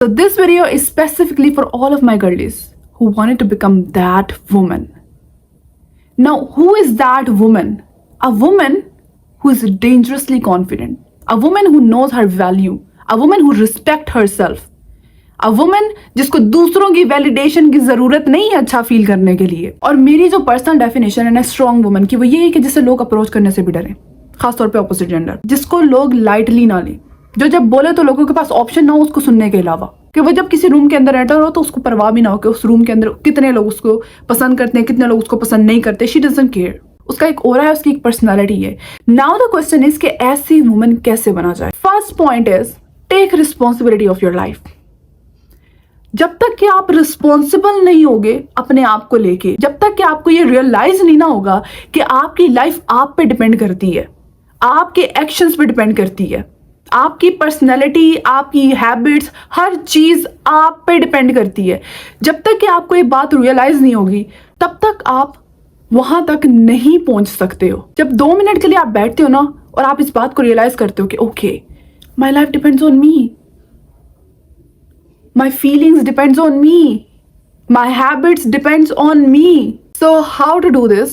So this video is specifically for all of my girlies who wanted to become that woman. Now, who is that woman? A woman who is dangerously confident. A woman who knows her value. A woman who respects herself. A woman जिसको दूसरों की validation की जरूरत नहीं है अच्छा feel करने के लिए. और मेरी जो पर्सनल डेफिनेशन है ना स्ट्रॉन्ग वुमन की, वो ये है कि जिसे लोग अप्रोच करने से भी डरे, खासतौर पे ऑपोजिट जेंडर, जिसको लोग लाइटली ना लें, जो जब बोले तो लोगों के पास ऑप्शन ना हो उसको सुनने के अलावा, कि वो जब किसी रूम के अंदर एंटर हो तो उसको परवाह भी ना हो कि उस रूम के अंदर कितने लोग उसको पसंद करते हैं, कितने लोग उसको पसंद नहीं करते. She doesn't care. उसका एक ऑरा है, उसकी एक पर्सनालिटी है. नाउ द क्वेश्चन इज कि ऐसी वुमन कैसे बना जाए. First point is take responsibility of your life. जब तक कि आप रिस्पॉन्सिबल नहीं होगे अपने आप को लेके, जब तक कि आपको ये रियलाइज नहीं ना होगा कि आपकी लाइफ आप पे डिपेंड करती है, आपके एक्शंस पे डिपेंड करती है, आपकी पर्सनैलिटी, आपकी हैबिट्स, हर चीज आप पे डिपेंड करती है, जब तक कि आपको ये बात रियलाइज नहीं होगी तब तक आप वहां तक नहीं पहुंच सकते हो. जब 2 मिनट के लिए आप बैठते हो ना और आप इस बात को रियलाइज करते हो कि okay, my life depends on me, my feelings depends on me, my habits depends on me. So how to do this?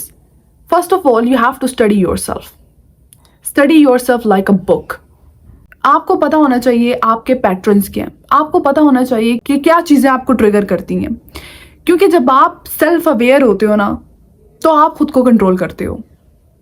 First of all, you have to study yourself. Study yourself like a book. आपको पता होना चाहिए आपके patterns क्या हैं. आपको पता होना चाहिए कि क्या चीजें आपको ट्रिगर करती हैं, क्योंकि जब आप सेल्फ अवेयर होते हो ना तो आप खुद को कंट्रोल करते हो.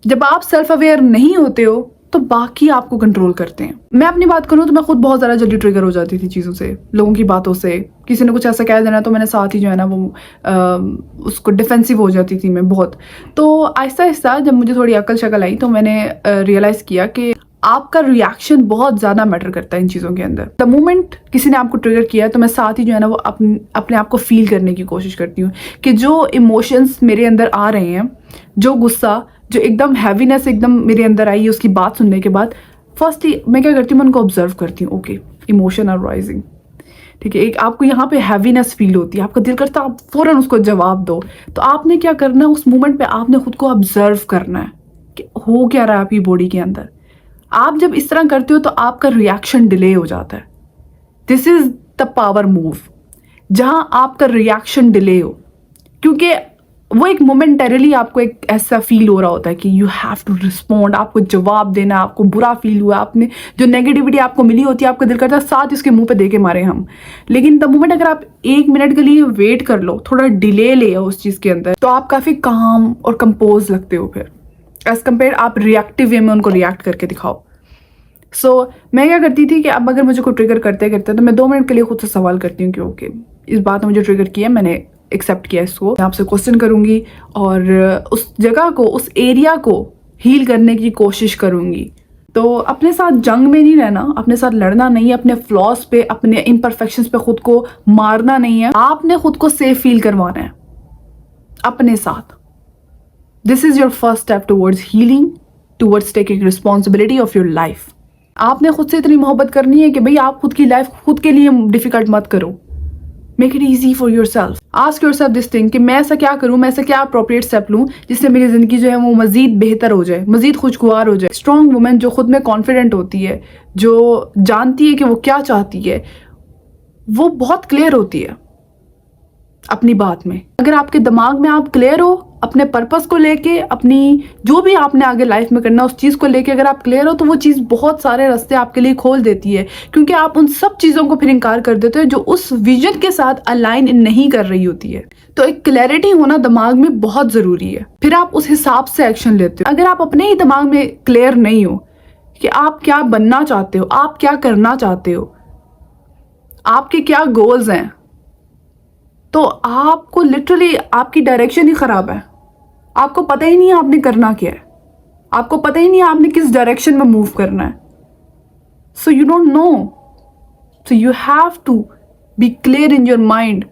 जब आप सेल्फ अवेयर नहीं होते हो तो बाकी आपको कंट्रोल करते हैं. मैं अपनी बात करूं तो मैं खुद बहुत ज़्यादा जल्दी ट्रिगर हो जाती थी चीज़ों से, लोगों की बातों से. किसी ने कुछ ऐसा कह देना तो मैंने साथ ही जो है ना वो उसको डिफेंसिव हो जाती थी मैं बहुत. तो आहिस्ता आहिस्ता जब मुझे थोड़ी अकल शक्ल आई तो मैंने रियलाइज़ किया कि आपका रिएक्शन बहुत ज़्यादा मैटर करता है इन चीज़ों के अंदर. द मोमेंट किसी ने आपको ट्रिगर किया तो मैं साथ ही जो है ना वो अपने आप को फील करने की कोशिश करती हूँ कि जो इमोशंस मेरे अंदर आ रहे हैं, जो गुस्सा, जो एकदम हैवीनेस एकदम मेरे अंदर आई है उसकी बात सुनने के बाद, फर्स्टली मैं क्या करती हूँ, मैं उनको ऑब्जर्व करती हूँ. ओके, इमोशन आर राइजिंग, ठीक है. एक आपको यहाँ पे हैवीनेस फील होती है, आपका दिल करता है आप फौरन उसको जवाब दो. तो आपने क्या करना है उस मोमेंट पे, आपने खुद को ऑब्जर्व करना है कि हो क्या रहा है आपकी बॉडी के अंदर. आप जब इस तरह करते हो तो आपका रिएक्शन डिले हो जाता है. This is the power move, जहां आपका रिएक्शन डिले हो, क्योंकि वो एक मोमेंटरीली आपको एक ऐसा फील हो रहा होता है कि यू हैव टू रिस्पॉन्ड, आपको जवाब देना, आपको बुरा फील हुआ, आपने जो नेगेटिविटी आपको मिली होती है आपका दिल करता है साथ उसके मुंह पे दे के मारे हम. लेकिन द मोमेंट अगर आप 1 मिनट के लिए वेट कर लो, थोड़ा डिले ले आओ उस चीज़ के अंदर, तो आप काफ़ी काम और कंपोज लगते हो फिर, एज कम्पेयर आप रिएक्टिव वे में उनको रिएक्ट करके दिखाओ. सो मैं क्या करती थी कि अब अगर मुझे कोई ट्रिगर करते करते तो मैं 2 मिनट के लिए खुद से सवाल करती हूँ कि ओके, इस बात ने मुझे ट्रिगर किया, मैंने एक्सेप्ट किया इसको, मैं आपसे क्वेश्चन करूँगी और उस जगह को, उस एरिया को हील करने की कोशिश करूँगी. तो अपने साथ जंग में नहीं रहना, अपने साथ लड़ना नहीं है, अपने फ्लॉस पे, अपने इम्परफेक्शंस पे खुद को मारना नहीं है. आपने खुद को सेफ फील करवाना है अपने साथ. This is your first step towards healing, towards taking responsibility of your life. आपने खुद से इतनी मोहब्बत करनी है कि भाई आप खुद की लाइफ खुद के लिए डिफिकल्ट मत करो. Make it easy for your self. Ask your self this thing कि मैं ऐसा क्या करूं, मैं ऐसा क्या अप्रोप्रिएट स्टेप लूं जिससे मेरी जिंदगी जो है वो मजीद बेहतर हो जाए, मजीद खुशगवार हो जाए. स्ट्रॉन्ग वुमेन जो खुद में कॉन्फिडेंट होती है, जो जानती है कि वो क्या चाहती है, वो बहुत क्लियर होती है अपनी बात में. अगर आपके दिमाग में आप क्लियर हो अपने पर्पस को लेके, अपनी जो भी आपने आगे लाइफ में करना उस चीज़ को लेके अगर आप क्लियर हो तो वो चीज़ बहुत सारे रास्ते आपके लिए खोल देती है, क्योंकि आप उन सब चीज़ों को फिर इनकार कर देते हो जो उस विजन के साथ अलाइन नहीं कर रही होती है. तो एक क्लैरिटी होना दिमाग में बहुत ज़रूरी है, फिर आप उस हिसाब से एक्शन लेते हो. अगर आप अपने ही दिमाग में क्लियर नहीं हो कि आप क्या बनना चाहते हो, आप क्या करना चाहते हो, आपके क्या गोल्स हैं, तो आपको लिटरली आपकी डायरेक्शन ही खराब है. आपको पता ही नहीं है आपने करना क्या है, आपको पता ही नहीं है आपने किस डायरेक्शन में मूव करना है. So you don't know, so you have to be clear in your mind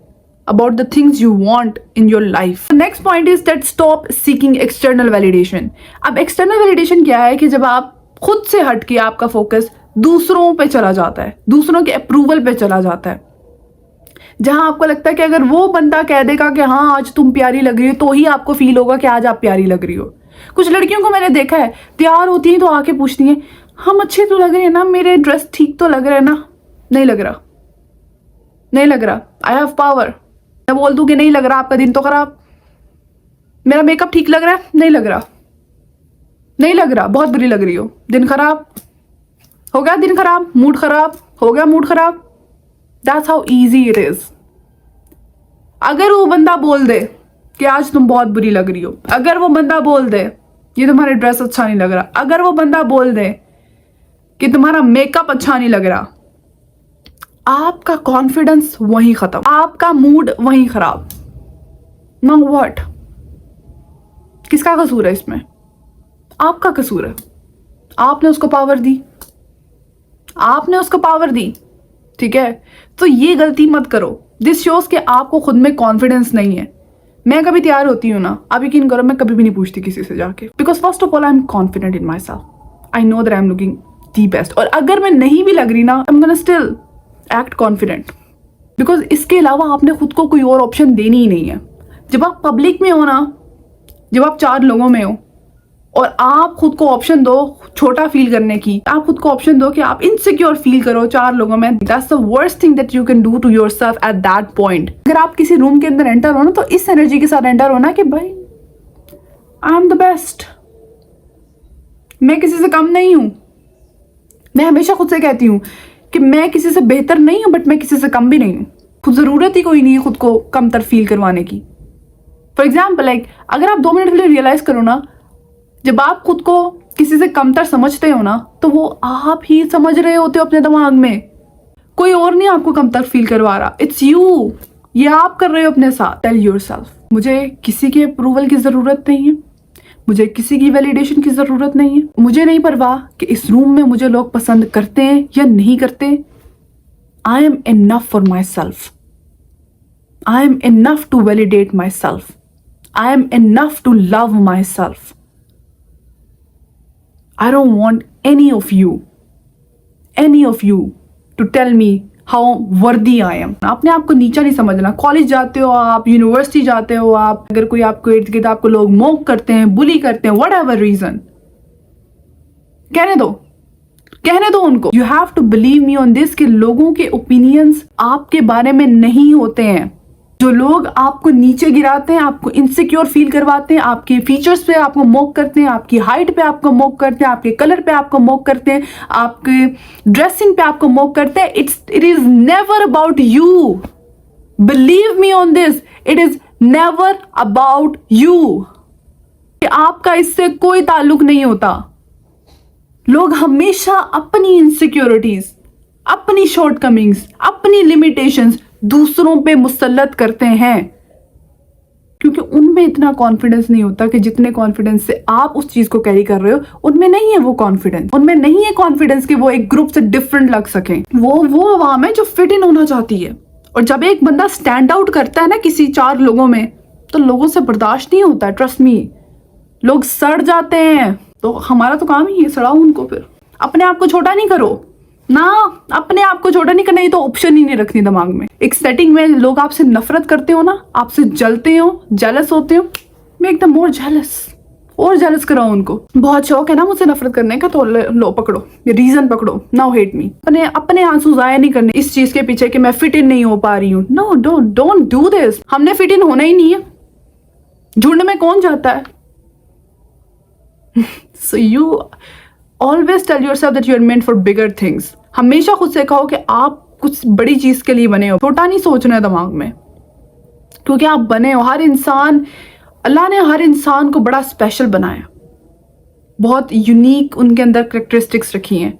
about the things you want in your life. The next point is that stop seeking external validation. अब external validation क्या है कि जब आप खुद से हट के आपका फोकस दूसरों पे चला जाता है, दूसरों के अप्रूवल पे चला जाता है, जहां आपको लगता है कि अगर वो बंदा कह देगा कि हाँ आज तुम प्यारी लग रही हो तो ही आपको फील होगा कि आज आप प्यारी लग रही हो. कुछ लड़कियों को मैंने देखा है तैयार होती हैं तो आके पूछती हैं हम अच्छे तो लग रहे हैं ना, मेरे ड्रेस ठीक तो लग रहे हैं ना, नहीं लग रहा. नहीं लग रहा, आई हैव पावर। मैं बोल दूं कि नहीं लग रहा, आपका दिन तो खराब। मेरा मेकअप ठीक लग रहा है, नहीं लग रहा, नहीं लग रहा, बहुत बुरी लग रही हो, दिन खराब हो गया, दिन खराब, मूड खराब हो गया, मूड खराब। That's how easy it is. अगर वो बंदा बोल दे कि आज तुम बहुत बुरी लग रही हो, अगर वो बंदा बोल दे ये तुम्हारा ड्रेस अच्छा नहीं लग रहा, अगर वो बंदा बोल दे कि तुम्हारा मेकअप अच्छा नहीं लग रहा, आपका कॉन्फिडेंस वहीं खत्म, आपका मूड वहीं खराब। Now what? किसका कसूर है इसमें? आपका कसूर है। आपने उसको पावर दी, आपने उसको पावर दी, ठीक है? तो ये गलती मत करो। दिस शोज कि आपको खुद में कॉन्फिडेंस नहीं है। मैं कभी तैयार होती हूँ ना, आप यकीन करो मैं कभी भी नहीं पूछती किसी से जाके, because first of all I am confident in my self. I know that I am looking the best. और अगर मैं नहीं भी लग रही ना, I am gonna still act confident, because इसके अलावा आपने खुद को कोई और ऑप्शन देनी ही नहीं है। जब आप पब्लिक में हो ना, जब आप 4 लोगों में हो और आप खुद को ऑप्शन दो छोटा फील करने की, आप खुद को ऑप्शन दो कि आप इनसिक्योर फील करो 4 लोगों में, that's the worst thing that you can do to yourself at that point. अगर आप किसी रूम के अंदर एंटर हो ना, तो इस एनर्जी के साथ एंटर होना कि भाई आई एम द बेस्ट, मैं किसी से कम नहीं हूं। मैं हमेशा खुद से कहती हूं कि मैं किसी से बेहतर नहीं हूं, बट मैं किसी से कम भी नहीं हूं। खुद जरूरत ही कोई नहीं है खुद को कमतर फील करवाने की। फॉर एग्जाम्पल लाइक अगर आप 2 मिनट के लिए रियलाइज करो ना, जब आप खुद को किसी से कमतर समझते हो ना, तो वो आप ही समझ रहे होते हो अपने दिमाग में, कोई और नहीं आपको कमतर फील करवा रहा। इट्स यू, ये आप कर रहे हो अपने साथ। टेल योरसेल्फ, मुझे किसी के अप्रूवल की जरूरत नहीं है, मुझे किसी की वैलिडेशन की जरूरत नहीं है, मुझे नहीं परवाह कि इस रूम में मुझे लोग पसंद करते हैं या नहीं करते। I am enough for myself, I am enough to validate myself, I am enough to love myself. I don't want any of you to tell me how worthy I am. आपने आपको नीचा नहीं समझना। College जाते हो आप, university जाते हो आप, अगर कोई आपको इर्द गिर्द आपको लोग मोक करते हैं, बुली करते हैं, whatever reason, कहने दो उनको। You have to believe me on this कि लोगों के ओपिनियंस आपके बारे में नहीं होते हैं। जो लोग आपको नीचे गिराते हैं, आपको इनसिक्योर फील करवाते हैं, आपके फीचर्स पे आपको मोक करते हैं, आपकी हाइट पे आपको मोक करते हैं, आपके कलर पे आपको मोक करते हैं, आपके ड्रेसिंग पे आपको मोक करते हैं, it is never about you. Believe me on this, it is never about you. आपका इससे कोई ताल्लुक नहीं होता। लोग हमेशा अपनी इनसिक्योरिटीज, अपनी शॉर्टकमिंग्स, अपनी लिमिटेशंस दूसरों पे मुसल्लत करते हैं, क्योंकि उनमें इतना कॉन्फिडेंस नहीं होता कि जितने कॉन्फिडेंस से आप उस चीज को कैरी कर रहे हो, उनमें नहीं है वो कॉन्फिडेंस। उनमें नहीं है कॉन्फिडेंस कि वो एक ग्रुप से डिफरेंट लग सकें। वो अवाम है जो फिट इन होना चाहती है। और जब एक बंदा स्टैंड आउट करता है ना किसी 4 लोगों में, तो लोगों से बर्दाश्त नहीं होता है। ट्रस्ट मी, लोग सड़ जाते हैं। तो हमारा तो काम ही है सड़ाओ उनको। फिर अपने आप को छोटा नहीं करो ना, अपने आप को छोटा नहीं करना, ये तो ऑप्शन ही नहीं रखनी दिमाग में। एक सेटिंग में लोग आपसे नफरत करते हो ना, आपसे जलते हो, जेलस होते हो, मेक देम मोर जेलस, और जेलस कराओ उनको। बहुत शौक है ना मुझसे नफरत करने का, तो लो पकड़ो, ये रीजन पकड़ो, नाउ हेट मी। अपने आंसू जाया नहीं करने इस चीज के पीछे कि मैं फिट इन नहीं हो पा रही हूँ। No, don't do this. हमने फिट इन होना ही नहीं है। झुंड में कौन जाता है? So you always tell yourself that you are meant for bigger things. हमेशा खुद से कहो कि आप कुछ बड़ी चीज के लिए बने हो। छोटा नहीं सोचना है दिमाग में, क्योंकि आप बने हो। हर इंसान, अल्लाह ने हर इंसान को बड़ा स्पेशल बनाया, बहुत यूनिक उनके अंदर कैरेक्टरिस्टिक्स रखी हैं।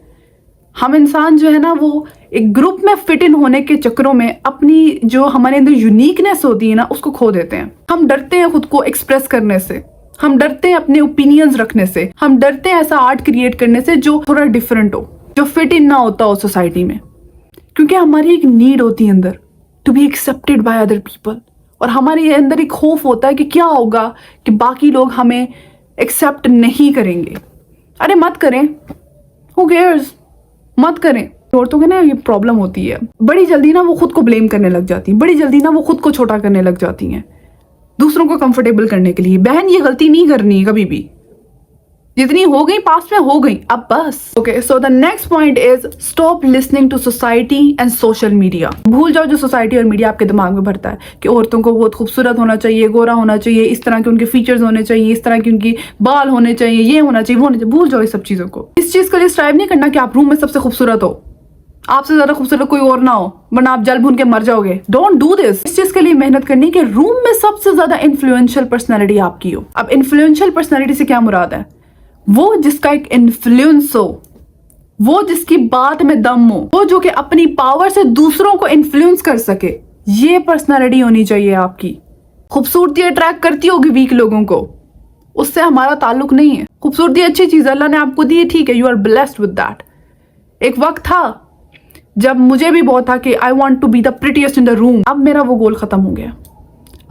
हम इंसान जो है ना, वो एक ग्रुप में फिट इन होने के चक्करों में अपनी जो हमारे अंदर यूनिकनेस होती है ना, उसको खो देते हैं। हम डरते हैं खुद को एक्सप्रेस करने से, हम डरते हैं अपने ओपिनियंस रखने से, हम डरते हैं ऐसा आर्ट क्रिएट करने से जो थोड़ा डिफरेंट हो, जो फिट इन ना होता हो सोसाइटी में। क्योंकि हमारी एक नीड होती है अंदर to be accepted by other people, और हमारे अंदर एक खौफ होता है कि क्या होगा कि बाकी लोग हमें एक्सेप्ट नहीं करेंगे। अरे मत करें, हु केयर्स, मत करें। औरतों के ना ये प्रॉब्लम होती है, बड़ी जल्दी ना वो खुद को ब्लेम करने लग जाती हैं, बड़ी जल्दी ना वो खुद को छोटा करने लग जाती हैं दूसरों को कंफर्टेबल करने के लिए। बहन, ये गलती नहीं करनी है कभी भी। जितनी हो गई पास्ट में हो गई, अब बस। Okay, so the next point is stop listening to society and social media. भूल जाओ जो सोसाइटी और मीडिया आपके दिमाग में भरता है कि औरतों को बहुत खूबसूरत होना चाहिए, गोरा होना चाहिए, इस तरह के उनके फीचर्स होने चाहिए, इस तरह की उनकी बाल होने चाहिए, ये होना चाहिए, वो होना चाहिए। भूल जाओ इस सब चीजों को। इस चीज के लिए स्ट्राइव नहीं करना कि आप रूम में सबसे खूबसूरत हो, आपसे ज्यादा खूबसूरत कोई और ना हो, वरना आप जल भून के मर जाओगे। Don't do this. इस चीज के लिए मेहनत करनी कि रूम में सबसे ज्यादा इन्फ्लुएंशियल पर्सनैलिटी आपकी हो। अब इन्फ्लुएंशियल पर्सनैलिटी से क्या मुराद है? वो जिसका एक इन्फ्लुएंस हो, वो जिसकी बात में दम हो, वो जो कि अपनी पावर से दूसरों को इन्फ्लुएंस कर सके, ये पर्सनैलिटी होनी चाहिए आपकी। खूबसूरती अट्रैक्ट करती होगी वीक लोगों को, उससे हमारा ताल्लुक नहीं है। खूबसूरती अच्छी चीज अल्लाह ने आपको दी है, ठीक है, you are blessed with that. एक वक्त था जब मुझे भी बहुत था कि I want to be the prettiest in the room. अब मेरा वो गोल खत्म हो गया।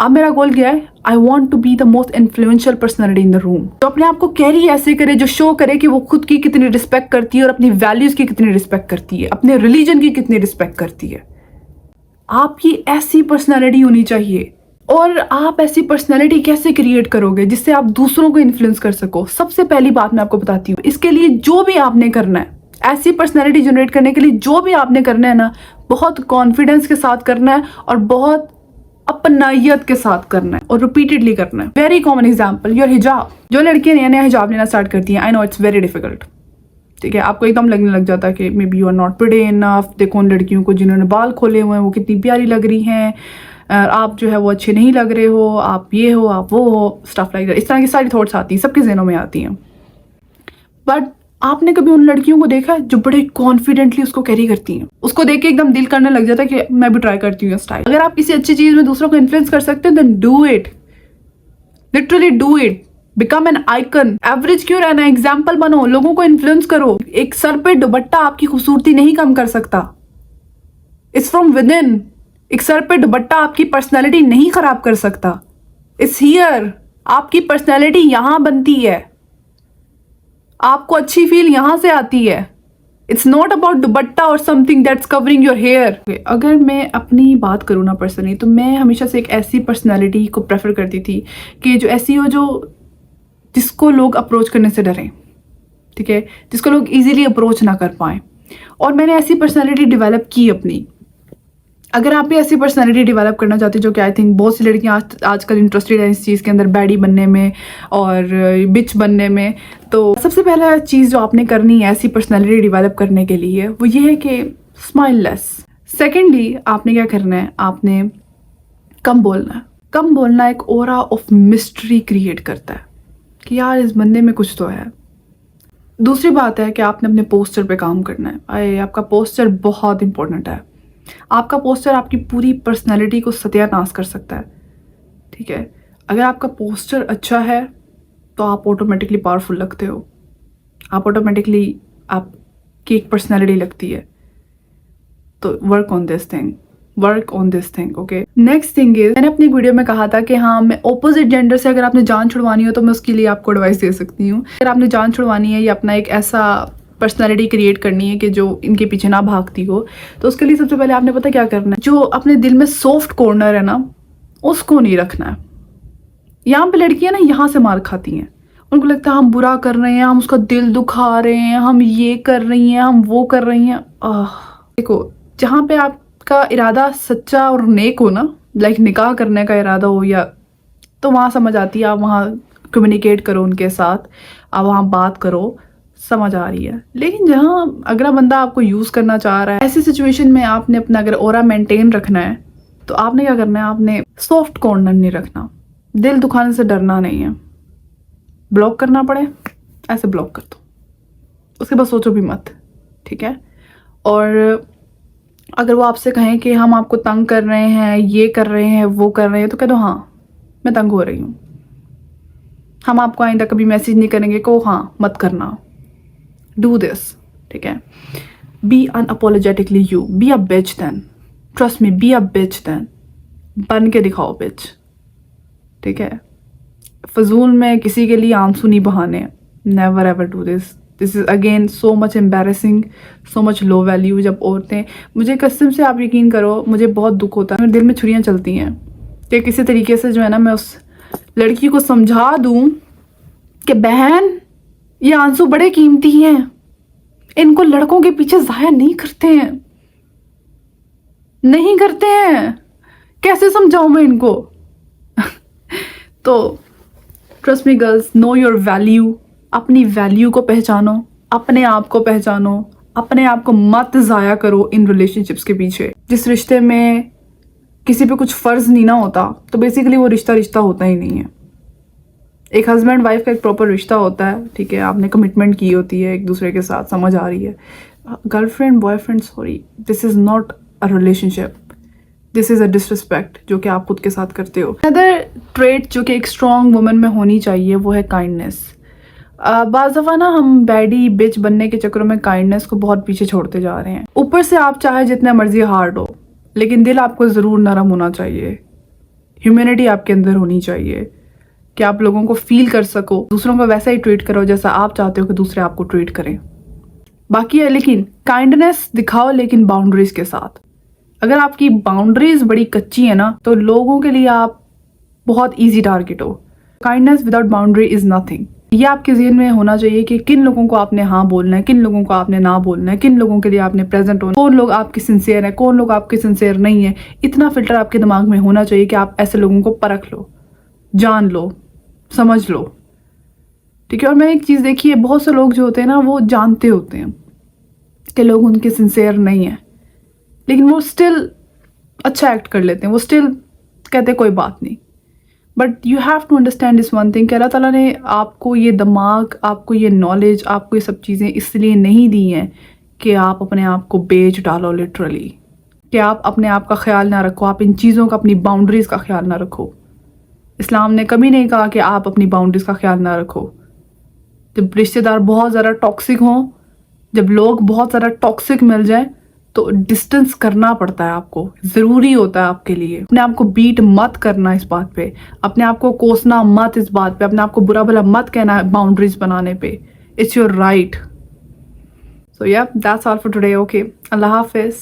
अब मेरा गोल क्या है? I want to be the most influential personality in the room, जो अपने आप को कैरी ऐसे करे, जो शो करे कि वो खुद की कितनी रिस्पेक्ट करती है और अपनी वैल्यूज की कितनी रिस्पेक्ट करती है, अपने रिलीजन की कितनी रिस्पेक्ट करती है। आपकी ऐसी पर्सनैलिटी होनी चाहिए। और आप ऐसी पर्सनैलिटी कैसे क्रिएट करोगे जिससे आप दूसरों को इन्फ्लुएंस कर सको? सबसे पहली बात मैं आपको बताती हूँ, इसके लिए जो भी आपने करना है, ऐसी पर्सनैलिटी जनरेट करने के लिए जो भी आपने करना है ना, बहुत कॉन्फिडेंस के साथ करना है और बहुत अपनायत के साथ करना है और रिपीटेडली करना है। वेरी कॉमन एग्जांपल, योर हिजाब। जो लड़कियां नया नया हिजाब लेना स्टार्ट करती हैं, I know it's very difficult, ठीक है, आपको एकदम लगने लग जाता है कि maybe you are not pretty enough. देखो उन लड़कियों को जिन्होंने बाल खोले हुए हैं वो कितनी प्यारी लग रही हैं, आप जो है वो अच्छे नहीं लग रहे हो, आप ये हो, आप वो हो, स्टफ लाइक दैट। इस तरह की सारी थॉट्स आती हैं, सबके ज़हनों में आती हैं। बट आपने कभी उन लड़कियों को देखा है जो बड़े कॉन्फिडेंटली उसको कैरी करती हैं? उसको देख के एकदम दिल करने लग जाता है कि मैं भी ट्राई करती हूँ स्टाइल। अगर आप किसी अच्छी चीज में दूसरों को इन्फ्लुएंस कर सकते हो, then do it, literally do it, become an icon. Average क्यों रहना, एग्जाम्पल बनो, लोगों को इन्फ्लुएंस करो। एक सर पे दुपट्टा आपकी खूबसूरती नहीं कम कर सकता, इट्स फ्रॉम विद इन। एक सर पे दुपट्टा आपकी पर्सनैलिटी नहीं खराब कर सकता, इट्स हियर। आपकी पर्सनैलिटी यहां बनती है, आपको अच्छी फील यहां से आती है। इट्स नॉट अबाउट दुपट्टा और something that's covering your hair. अगर मैं अपनी बात करूँ ना पर्सनली, तो मैं हमेशा से एक ऐसी पर्सनैलिटी को प्रेफर करती थी कि जो ऐसी हो जो जिसको लोग अप्रोच करने से डरें, ठीक है, जिसको लोग इजीली अप्रोच ना कर पाएं। और मैंने ऐसी पर्सनैलिटी डेवलप की अपनी। अगर आप भी ऐसी पर्सनैलिटी डेवलप करना चाहते हो, जो कि आई थिंक बहुत सी लड़कियां आजकल इंटरेस्टेड हैं इस चीज़ के अंदर, बैडी बनने में और बिच बनने में, तो सबसे पहला चीज़ जो आपने करनी है ऐसी पर्सनैलिटी डेवलप करने के लिए, वो ये है कि स्माइल लेस। सेकेंडली आपने क्या करना है, आपने कम बोलना है। कम बोलना एक ऑरा ऑफ मिस्ट्री क्रिएट करता है कि यार इस बंदे में कुछ तो है। दूसरी बात है कि आपने अपने पोस्चर पे काम करना है। आपका पोस्चर बहुत इंपॉर्टेंट है। आपका पोस्चर आपकी पूरी पर्सनैलिटी को सत्यानाश कर सकता है, ठीक है। अगर आपका पोस्चर अच्छा है तो आप ऑटोमेटिकली पावरफुल लगते हो, आप ऑटोमेटिकली आपकी एक पर्सनैलिटी लगती है। तो work on this thing, work on this thing, okay. Next thing is, मैंने अपनी वीडियो में कहा था कि हाँ, मैं ऑपोजिट जेंडर से अगर आपने जान छुड़वानी हो तो मैं उसके लिए आपको एडवाइस दे सकती हूँ। अगर आपने जान छुड़वानी है या अपना एक ऐसा पर्सनैलिटी क्रिएट करनी है कि जो इनके पीछे ना भागती हो, तो उसके लिए सबसे पहले आपने पता क्या करना है, जो अपने दिल में सॉफ्ट कॉर्नर है ना, उसको नहीं रखना है। यहाँ पे लड़कियां ना यहाँ से मार खाती हैं, उनको लगता है हम बुरा कर रहे हैं, हम उसका दिल दुखा रहे हैं, हम ये कर रही हैं, हम वो कर रही हैं। देखो, जहाँ पे आपका इरादा सच्चा और नेक हो ना, लाइक निकाह करने का इरादा हो, या तो वहाँ समझ आती है। आप वहाँ कम्युनिकेट करो उनके साथ, आप वहाँ बात करो, समझ आ रही है। लेकिन जहाँ अगला बंदा आपको यूज़ करना चाह रहा है, ऐसी सिचुएशन में आपने अपना अगर ऑरा मेंटेन रखना है तो आपने क्या करना है, आपने सॉफ्ट कॉर्नर नहीं रखना, दिल दुखाने से डरना नहीं है। ब्लॉक करना पड़े ऐसे ब्लॉक कर दो, उसके बाद सोचो भी मत, ठीक है। और अगर वो आपसे कहें कि हम आपको तंग कर रहे हैं, ये कर रहे हैं, वो कर रहे हैं, तो कह दो हाँ मैं तंग हो रही हूँ, हम आपको आइंदा कभी मैसेज नहीं करेंगे, को हाँ मत करना, डू दिस, ठीक है। Be unapologetically you, be a bitch then, trust me, be a bitch then, बन के दिखाओ बिच, ठीक है। फजूल में किसी के लिए आंसू नहीं बहाने, never ever do this. This is again so much embarrassing, so much low value. जब औरतें, मुझे कसम से आप यकीन करो, मुझे बहुत दुख होता है, मेरे दिल में छुरियाँ चलती हैं कि किसी तरीके से जो है ना, मैं उस लड़की को समझा दूँ कि बहन ये आंसू बड़े कीमती हैं, इनको लड़कों के पीछे जाया नहीं करते हैं, नहीं करते हैं। कैसे समझाऊं मैं इनको? तो trust me girls, know your value. अपनी वैल्यू को पहचानो, अपने आप को पहचानो, अपने आप को मत ज़ाया करो इन रिलेशनशिप्स के पीछे। जिस रिश्ते में किसी पे कुछ फ़र्ज नहीं ना होता तो बेसिकली वो रिश्ता रिश्ता होता ही नहीं है। एक हस्बैंड वाइफ का एक प्रॉपर रिश्ता होता है, ठीक है, आपने कमिटमेंट की होती है एक दूसरे के साथ, समझ आ रही है। Girlfriend boyfriend, sorry, this is not a relationship, this is a disrespect जो कि आप खुद के साथ करते हो। अदर ट्रेट जो कि एक स्ट्रॉन्ग वुमन में होनी चाहिए वो है काइंडनेस। बाज़ दफ़ा ना हम बैडी बिच बनने के चक्करों में काइंडनेस को बहुत पीछे छोड़ते जा रहे हैं। ऊपर से आप चाहे जितने मर्जी हार्ड हो, लेकिन दिल आपको ज़रूर नरम होना चाहिए। ह्यूमैनिटी आपके अंदर होनी चाहिए कि आप लोगों को फील कर सको, दूसरों को वैसा ही ट्रीट करो जैसा आप चाहते हो कि दूसरे आपको ट्रीट करें। बाकी है, लेकिन काइंडनेस दिखाओ, लेकिन बाउंड्रीज के साथ। अगर आपकी बाउंड्रीज बड़ी कच्ची है ना तो लोगों के लिए आप बहुत ईजी टारगेट हो। Kindness without boundary is nothing. ये आपके ज़हन में होना चाहिए कि किन लोगों को आपने हाँ बोलना है, किन लोगों को आपने ना बोलना है, किन लोगों के लिए आपने प्रेजेंट होना, कौन लोग आपके सिंसियर है, कौन लोग आपके सिंसियर नहीं है। इतना फिल्टर आपके दिमाग में होना चाहिए कि आप ऐसे लोगों को परख लो, जान लो, समझ लो, ठीक है। और मैंने एक चीज़ देखी है, बहुत से लोग जो होते हैं ना वो जानते होते हैं कि लोग उनके सिंसियर नहीं है, लेकिन वो स्टिल अच्छा एक्ट कर लेते हैं, वो स्टिल कहते हैं कोई बात नहीं। But you have to understand this one thing कि अल्लाह ताला ने आपको ये दिमाग, आपको ये नॉलेज, आपको ये सब चीज़ें इसलिए नहीं दी हैं कि आप अपने आप को बेच डालो लिटरली, कि आप अपने आप का ख्याल ना रखो, आप इन चीज़ों का, अपनी बाउंड्रीज़ का ख्याल ना रखो। इस्लाम ने कभी नहीं कहा कि आप अपनी बाउंड्रीज़ का ख्याल ना रखो। जब रिश्तेदार बहुत ज़्यादा टॉक्सिक हों, जब लोग बहुत ज़्यादा टॉक्सिक मिल जाए तो डिस्टेंस करना पड़ता है आपको, ज़रूरी होता है आपके लिए। अपने आप को बीट मत करना इस बात पे, अपने आप को कोसना मत इस बात पे, अपने आप को बुरा भला मत कहना बाउंड्रीज बनाने पे। It's your right. So yeah that's all for today. Okay, अल्लाह हाफिज़।